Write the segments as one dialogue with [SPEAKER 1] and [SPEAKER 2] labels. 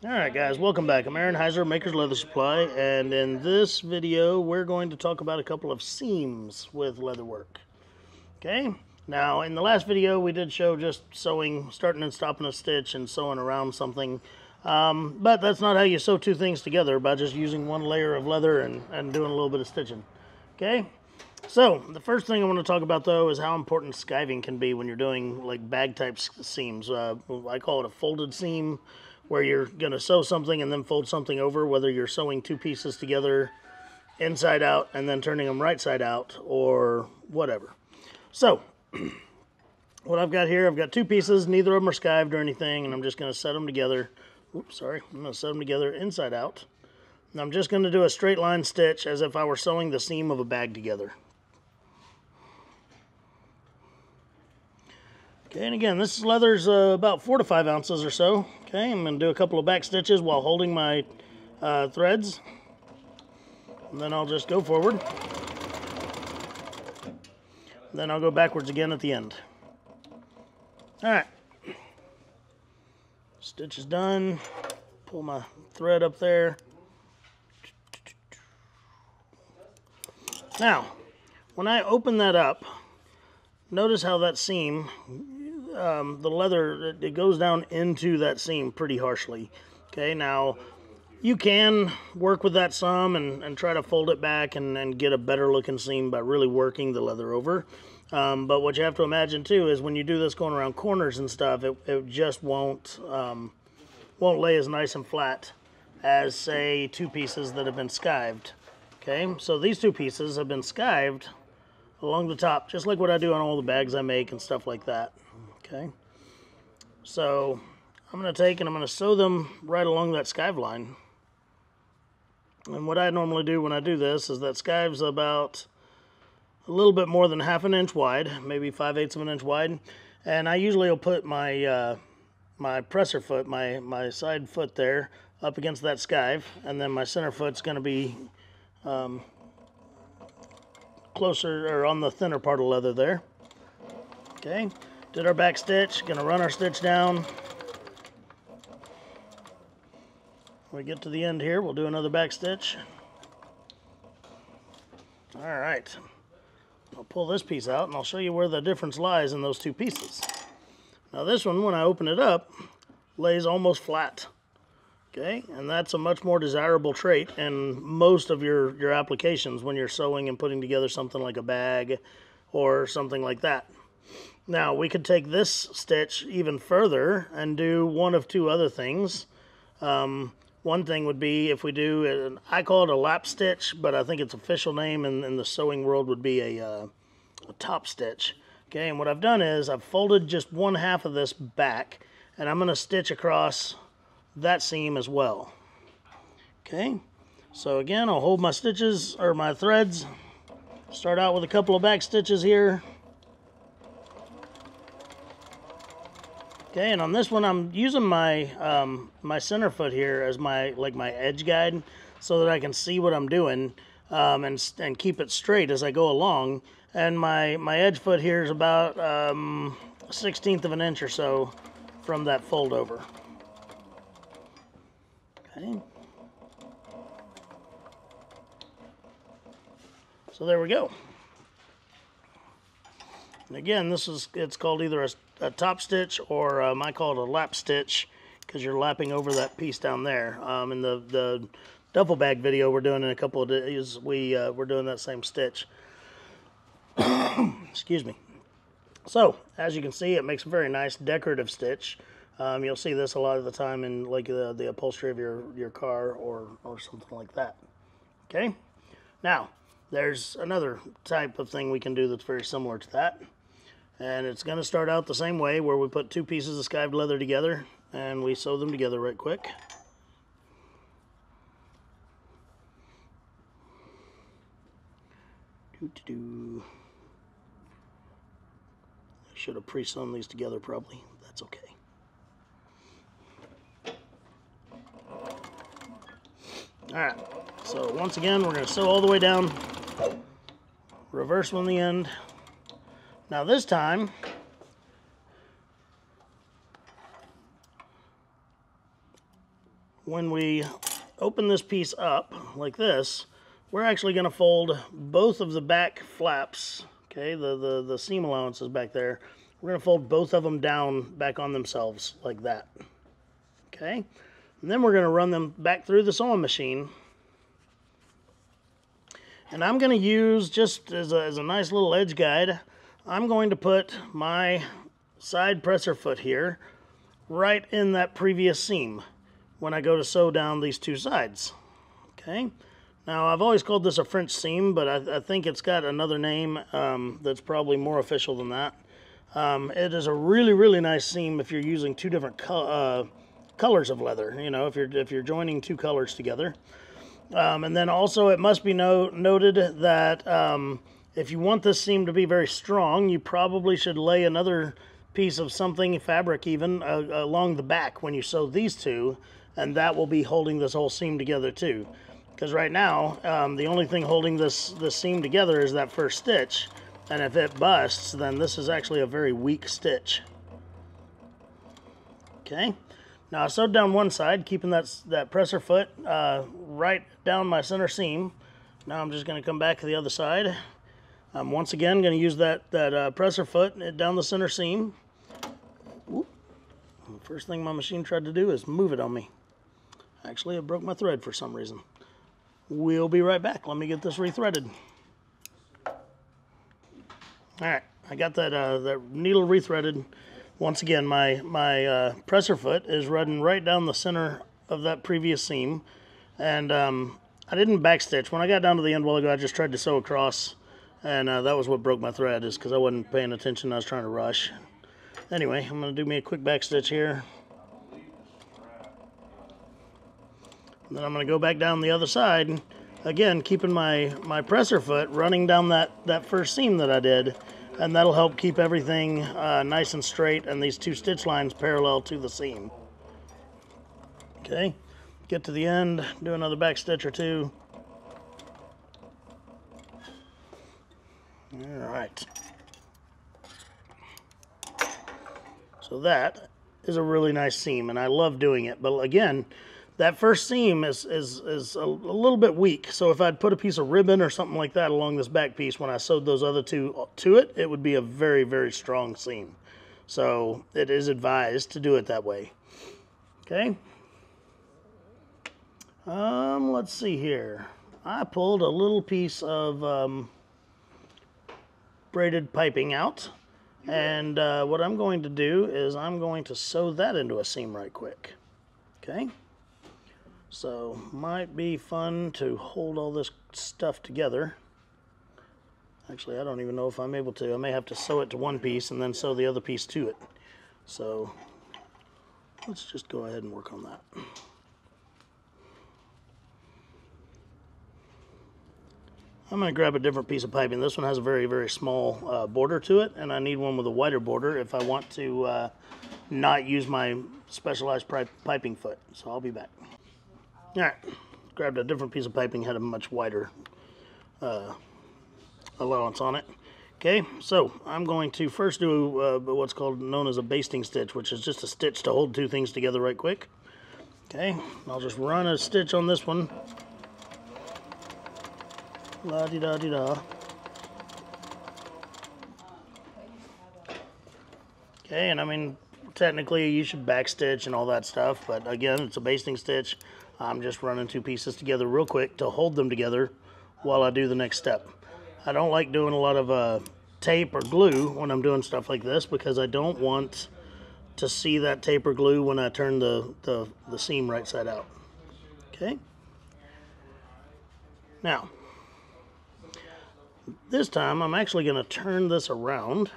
[SPEAKER 1] Alright guys, welcome back. I'm Aaron Heiser, Maker's Leather Supply, and in this video we're going to talk about a couple of seams with leatherwork. Okay, now in the last video we did show just sewing, starting and stopping a stitch and sewing around something, but that's not how you sew two things together, by just using one layer of leather and doing a little bit of stitching. Okay, so the first thing I want to talk about though is how important skiving can be when you're doing like bag type seams. I call it a folded seam, where you're going to sew something and then fold something over, whether you're sewing two pieces together inside out and then turning them right side out or whatever. So what I've got here, I've got two pieces, neither of them are skived or anything, and I'm just going to set them together. Oops, sorry. I'm going to set them together inside out. And I'm just going to do a straight line stitch as if I were sewing the seam of a bag together. Okay, and again, this leather's about 4 to 5 ounces or so. Okay, I'm going to do a couple of back stitches while holding my threads. And then I'll just go forward. Then I'll go backwards again at the end. Alright. Stitch is done. Pull my thread up there. Now, when I open that up, notice how that seam, the leather, it goes down into that seam pretty harshly. Okay, now you can work with that some and try to fold it back and get a better looking seam by really working the leather over. But what you have to imagine too is when you do this going around corners and stuff, it just won't lay as nice and flat as, say, two pieces that have been skived. Okay, so these two pieces have been skived along the top, just like what I do on all the bags I make and stuff like that. Okay, so I'm going to take and I'm going to sew them right along that skive line. And what I normally do when I do this is that skive's about a little bit more than ½ an inch wide, maybe 5/8 of an inch wide, and I usually will put my my presser foot, my side foot there, up against that skive, and then my center foot's going to be closer, or on the thinner part of leather there. Okay, did our back stitch, gonna run our stitch down. When we get to the end here, we'll do another back stitch. Alright, I'll pull this piece out and I'll show you where the difference lies in those two pieces. Now this one, when I open it up, lays almost flat. Okay, and that's a much more desirable trait in most of your applications when you're sewing and putting together something like a bag or something like that. Now, we could take this stitch even further and do one of two other things. One thing would be if we do, I call it a lap stitch, but I think its official name in the sewing world would be a top stitch. Okay, and what I've done is I've folded just 1/2 of this back, and I'm going to stitch across that seam as well. Okay, so again, I'll hold my stitches, or my threads, start out with a couple of back stitches here. Okay, and on this one I'm using my my center foot here as my edge guide, so that I can see what I'm doing and keep it straight as I go along. And my edge foot here is about 1/16 of an inch or so from that fold over. Okay. So there we go. And again, it's called either a top stitch, or I call it a lap stitch, because you're lapping over that piece down there. In the duffel bag video we're doing in a couple of days, we're doing that same stitch. Excuse me. So as you can see, it makes a very nice decorative stitch. You'll see this a lot of the time in like the upholstery of your car or something like that. Okay, now there's another type of thing we can do that's very similar to that, and it's going to start out the same way, where we put two pieces of skived leather together and we sew them together right quick. I should have pre-sewn these together probably. That's okay. Alright, so once again, we're going to sew all the way down, reverse on the end. Now this time, when we open this piece up like this, we're actually going to fold both of the back flaps, okay, the seam allowances back there. We're going to fold both of them down back on themselves like that, okay? And then we're going to run them back through the sewing machine. And I'm going to use, just as a nice little edge guide, I'm going to put my side presser foot here right in that previous seam when I go to sew down these two sides. Okay, now I've always called this a French seam, but I think it's got another name that's probably more official than that. It is a really nice seam if you're using two different colors of leather, you know, if you're joining two colors together. And then also it must be noted that if you want this seam to be very strong, you probably should lay another piece of something, fabric even, along the back when you sew these two, and that will be holding this whole seam together too. Because right now, the only thing holding this seam together is that first stitch, and if it busts, then this is actually a very weak stitch. Okay, now I sewed down one side, keeping that presser foot right down my center seam. Now I'm just going to come back to the other side. I'm once again going to use that presser foot down the center seam. Whoop. The first thing my machine tried to do is move it on me. Actually, it broke my thread for some reason. We'll be right back. Let me get this rethreaded. Alright, I got that needle rethreaded. Once again, my presser foot is running right down the center of that previous seam. And I didn't backstitch. When I got down to the end a while ago, I just tried to sew across. And that was what broke my thread, is because I wasn't paying attention. I was trying to rush. Anyway, I'm going to do me a quick backstitch here. And then I'm going to go back down the other side. Again, keeping my presser foot running down that first seam that I did. And that'll help keep everything nice and straight, and these two stitch lines parallel to the seam. Okay, get to the end, do another back stitch or two. All right. So that is a really nice seam, and I love doing it. But again, that first seam is a little bit weak. So if I'd put a piece of ribbon or something like that along this back piece when I sewed those other two to it, it would be a very strong seam. So it is advised to do it that way. Okay. Let's see here. I pulled a little piece of braided piping out, and what I'm going to do is I'm going to sew that into a seam right quick. Okay. So, might be fun to hold all this stuff together. Actually, I don't even know if I'm able to. I may have to sew it to one piece and then sew the other piece to it. So, let's just go ahead and work on that. I'm going to grab a different piece of piping. This one has a very small border to it, and I need one with a wider border if I want to not use my specialized piping foot. So, I'll be back. Alright, grabbed a different piece of piping, had a much wider allowance on it. Okay, so I'm going to first do what's known as a basting stitch, which is just a stitch to hold two things together right quick. Okay, I'll just run a stitch on this one. La-di-da-di-da. Okay, and I mean, technically you should backstitch and all that stuff, but again, it's a basting stitch. I'm just running two pieces together real quick to hold them together while I do the next step. I don't like doing a lot of tape or glue when I'm doing stuff like this, because I don't want to see that tape or glue when I turn the seam right side out. Okay. Now, this time I'm actually going to turn this around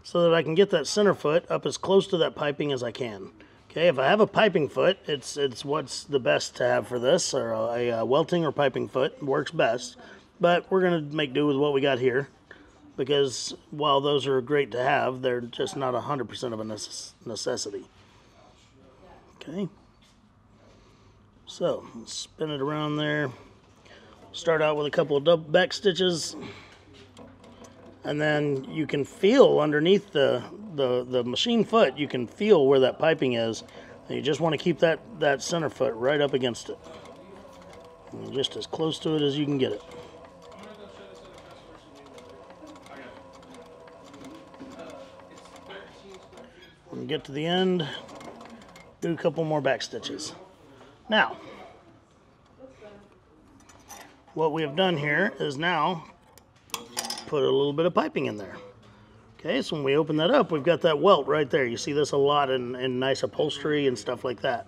[SPEAKER 1] so that I can get that center foot up as close to that piping as I can. Okay, if I have a piping foot, it's what's the best to have for this, or a welting or piping foot works best. But we're going to make do with what we got here, because while those are great to have, they're just not 100% of a necessity. Okay, so spin it around there. Start out with a couple of double back stitches, and then you can feel underneath the machine foot, you can feel where that piping is. And you just want to keep that center foot right up against it. And just as close to it as you can get it. When you get to the end, do a couple more back stitches. Now, what we have done here is now put a little bit of piping in there. Okay, so when we open that up, we've got that welt right there. You see this a lot in nice upholstery and stuff like that.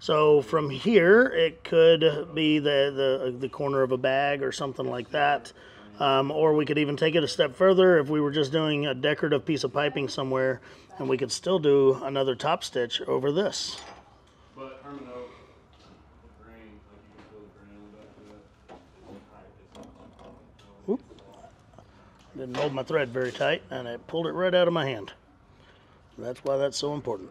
[SPEAKER 1] So from here, it could be the corner of a bag or something like that. Or we could even take it a step further if we were just doing a decorative piece of piping somewhere, and we could still do another top stitch over this.
[SPEAKER 2] But
[SPEAKER 1] Oop. Didn't hold my thread very tight, and it pulled it right out of my hand. That's why that's so important.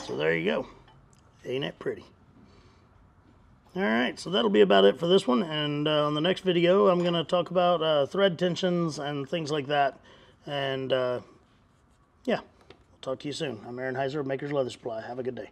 [SPEAKER 1] So there you go. Ain't it pretty? Alright, so that'll be about it for this one, and on the next video I'm going to talk about thread tensions and things like that, and yeah, we'll talk to you soon. I'm Aaron Heiser of Maker's Leather Supply. Have a good day.